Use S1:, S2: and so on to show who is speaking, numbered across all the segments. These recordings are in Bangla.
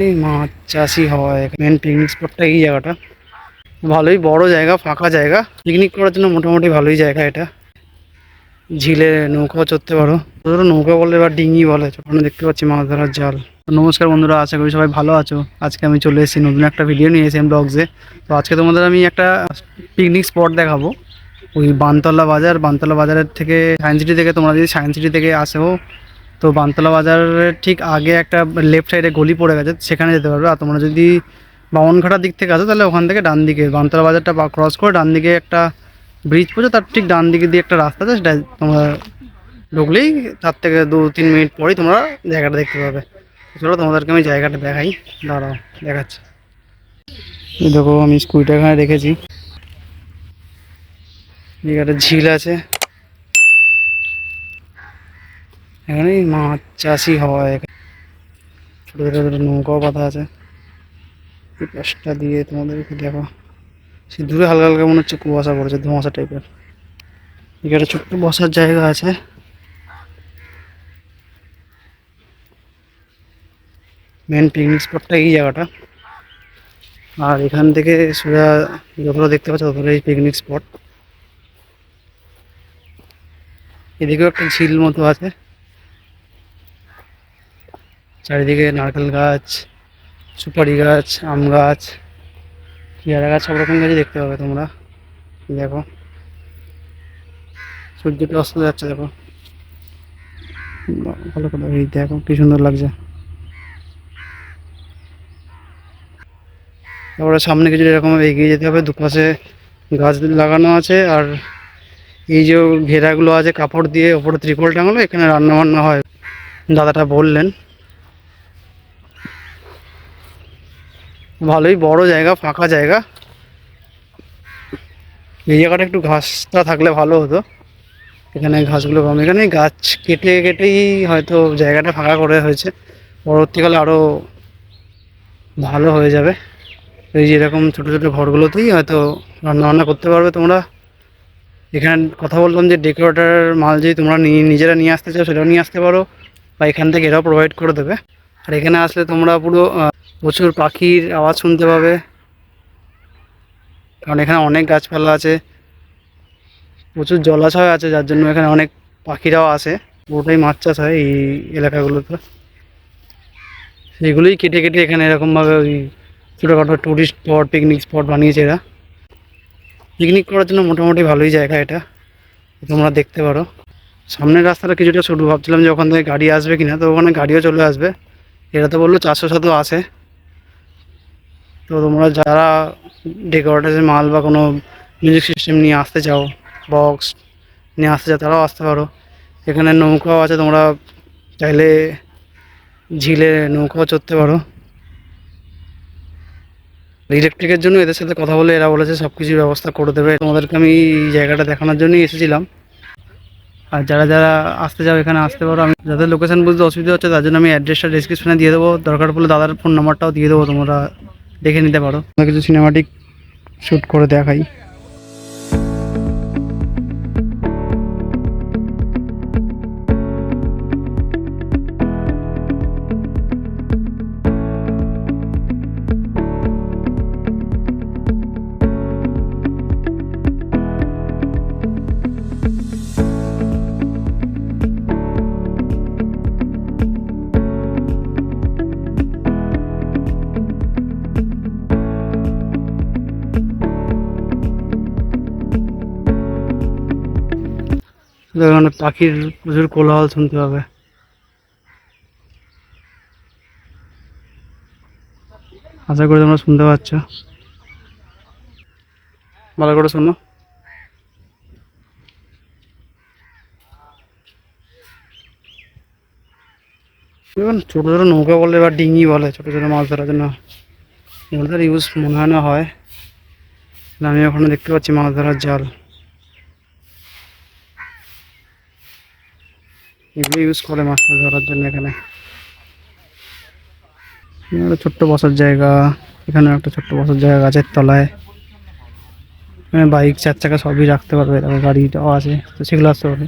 S1: এই মাছ চাষি হয় মেন পিকনিক স্পটটা এই জায়গাটা। ভালোই বড় জায়গা, ফাঁকা জায়গা, পিকনিক করার জন্য মোটামুটি ভালোই জায়গা এটা। ঝিলে নৌকাও চড়তে পারো, ধরো নৌকা বলে বা ডিঙি বলে, ওখানে দেখতে পাচ্ছি মাছ ধরার জাল। তো নমস্কার বন্ধুরা, আশা করি সবাই ভালো আছো। আজকে আমি চলে এসেছি নতুন একটা ভিডিও নিয়ে এসেছি ব্লগসে। তো আজকে তোমাদের আমি একটা পিকনিক স্পট দেখাবো। ওই বানতলা বাজারের থেকে সায়েন্স সিটি থেকে, তোমরা যদি সায়েন্স সিটি থেকে আসো তো বানতলা বাজারের ঠিক আগে একটা লেফট সাইডে গলি পড়ে গেছে, সেখানে যেতে পারবে। আর তোমরা যদি বামনঘাটার দিক থেকে আসো তাহলে ওখান থেকে ডান দিকে বানতলা বাজারটা ক্রস করে ডান দিকে একটা ব্রিজ পড়ছে, তার ঠিক ডান দিকে দিয়ে একটা রাস্তা আছে, সেটা তোমরা ঢুকলেই তার থেকে 2-3 মিনিট পরেই তোমরা জায়গাটা দেখতে পাবে। চলো তোমাদেরকে আমি জায়গাটা দেখাই, দাঁড়াও দেখাচ্ছি। এই দেখো আমি স্কুলটা এখানে রেখেছি, একটা ঝিল আছে এখানে, মাছ চাষি হয়, ছোটো ছোটো ছোটো নৌকাও পাতা আছে। এই পাশটা দিয়ে তোমাদেরকে দেখো, সে দূরে হালকা হালকা মনে হচ্ছে কুয়াশা পড়েছে, ধোঁয়াশা টাইপের। এখানে ছোট্ট বসার জায়গা আছে, মেন পিকনিক স্পটটা এই জায়গাটা। আর এখান থেকে সোজা যতটা দেখতে পাচ্ছ ততটা এই পিকনিক স্পট। এদিকেও একটা ঝিল মতো আছে, চারিদিকে নারকেল গাছ, সুপারি গাছ, আম গাছ, পেয়ারা গাছ, সব রকম গাছই দেখতে পাবে তোমরা। দেখো সূর্যটা অস্ত যাচ্ছে, দেখো ভালো করে, এই দেখো কি সুন্দর লাগছে। তারপরে সামনে কিছু এরকম এগিয়ে যেতে হবে, দুপাশে গাছ লাগানো আছে। আর এই যে ঘেরাগুলো আছে কাপড় দিয়ে, ওপরে ত্রিপল টাঙানো, এখানে রান্না বান্না হয় দাদাটা বললেন। ভালোই বড় জায়গা, ফাঁকা জায়গা। এই জায়গাটা একটু ঘাসটা থাকলে ভালো হতো, এখানে ঘাসগুলো কম, এখানে গাছ কেটে কেটেই হয়তো জায়গাটা ফাঁকা করে হয়েছে, পরবর্তীকালে আরও ভালো হয়ে যাবে। এই যে এরকম ছোটো ছোটো ঘরগুলোতেই হয়তো রান্না বান্না করতে পারবে তোমরা। এখানে কথা বললাম যে ডেকোরেটর মাল যদি তোমরা নিজেরা নিয়ে আসতে চাও সেটাও নিয়ে আসতে পারো, বা এখান থেকে এরাও প্রোভাইড করে দেবে। আর এখানে আসলে তোমরা পুরো প্রচুর পাখির আওয়াজ শুনতে পাবে, কারণ এখানে অনেক গাছপালা আছে, প্রচুর জলাশয় আছে, যার জন্য এখানে অনেক পাখিরাও আসে। পুরোটাই মাছ চাষ হয় এই এলাকাগুলোতে, সেগুলোই কেটে কেটে এখানে এরকমভাবে ওই ছোটোখাটো টুরিস্ট স্পট, পিকনিক স্পট বানিয়েছে এরা। পিকনিক করার জন্য মোটামুটি ভালোই জায়গা এটা, তোমরা দেখতে পারো। সামনের রাস্তাটা কিছুটা ছোটো, ভাবছিলাম যে ওখান থেকে গাড়ি আসবে কিনা, তো ওখানে গাড়িও চলে আসবে। এরা তো বললো 400 আসে। তো তোমরা যারা ডেকোরেটরের মাল বা কোনো মিউজিক সিস্টেম নিয়ে আসতে চাও, বক্স নিয়ে আসতে চাও, তারাও আসতে পারো। এখানে নৌকাও আছে, তোমরা চাইলে ঝিলে নৌকাও চড়তে পারো। ইলেকট্রিকের জন্য এদের সাথে কথা বলে এরা বলেছে সব কিছুর ব্যবস্থা করে দেবে। তোমাদেরকে আমি এই জায়গাটা দেখানোর জন্যই এসেছিলাম। আর যারা যারা আসতে চাও এখানে আসতে পারো। আমি যাদের লোকেশন বুঝতে অসুবিধা হচ্ছে তার জন্য আমি অ্যাড্রেসটা ডিসক্রিপশনে দিয়ে দেবো, দরকার পড়লে দাদার ফোন নাম্বারটাও দিয়ে দেবো, তোমরা দেখে নিতে পারো। আমরা কিছু সিনেমাটিক শ্যুট করে দেখাই। এখানে পাখির প্রচুর কোলাহল শুনতে পাবে। আশা করি তোমরা শুনতে পাচ্ছ, ভালো করে শোনো। ছোটো ছোটো নৌকা বলে বা ডিঙি বলে, ছোটো ছোটো মাছ ধরার জন্য এগুলোর ইউজ মনে হয় না হয়। আমি ওখানে দেখতে পাচ্ছি মাছ ধরার জাল, এগুলো ইউজ করে মাছটা ধরার জন্য। এখানে একটা ছোট্ট বসার জায়গা, এখানে একটা ছোট্ট বসার জায়গা গাছের তলায়। এখানে বাইক, 4 চাকা সবই রাখতে পারবে, তারপর গাড়িটাও আছে, তো সেগুলো আসতে পারবে।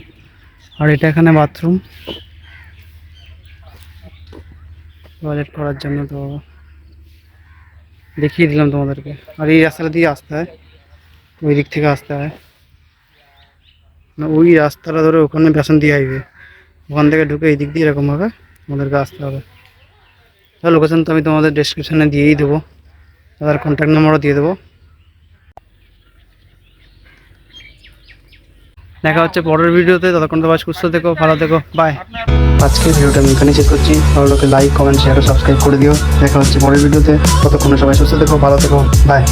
S1: আর এটা এখানে বাথরুম, টয়লেট করার জন্য। তো দেখিয়ে দিলাম তোমাদেরকে। আর এই রাস্তাটা দিয়ে আসতে হয়, ওই দিক থেকে আসতে হয় না, ওই রাস্তাটা ধরে ওখানে বাসন্তী হাইওয়ে, ওখান থেকে ঢুকে এই দিক দিয়ে এরকমভাবে আমাদেরকে আসতে হবে। তার লোকেশন তো আমি তোমাদের ডেসক্রিপশানে দিয়েই দেবো, তাদের কন্ট্যাক্ট নাম্বারও দিয়ে দেবো। দেখা হচ্ছে পরের ভিডিওতে, ততক্ষণ তো সুস্থ থেকো, ভালো থেকো, বাই। আজকের ভিডিওটা আমি এখানে শেষ করছি। ভালো লোকে লাইক, কমেন্ট, শেয়ার, সাবস্ক্রাইব করে দিও। দেখা হচ্ছে পরের ভিডিওতে, ততক্ষণ সবাই সুস্থ থেকো, ভালো থেকো, বাই।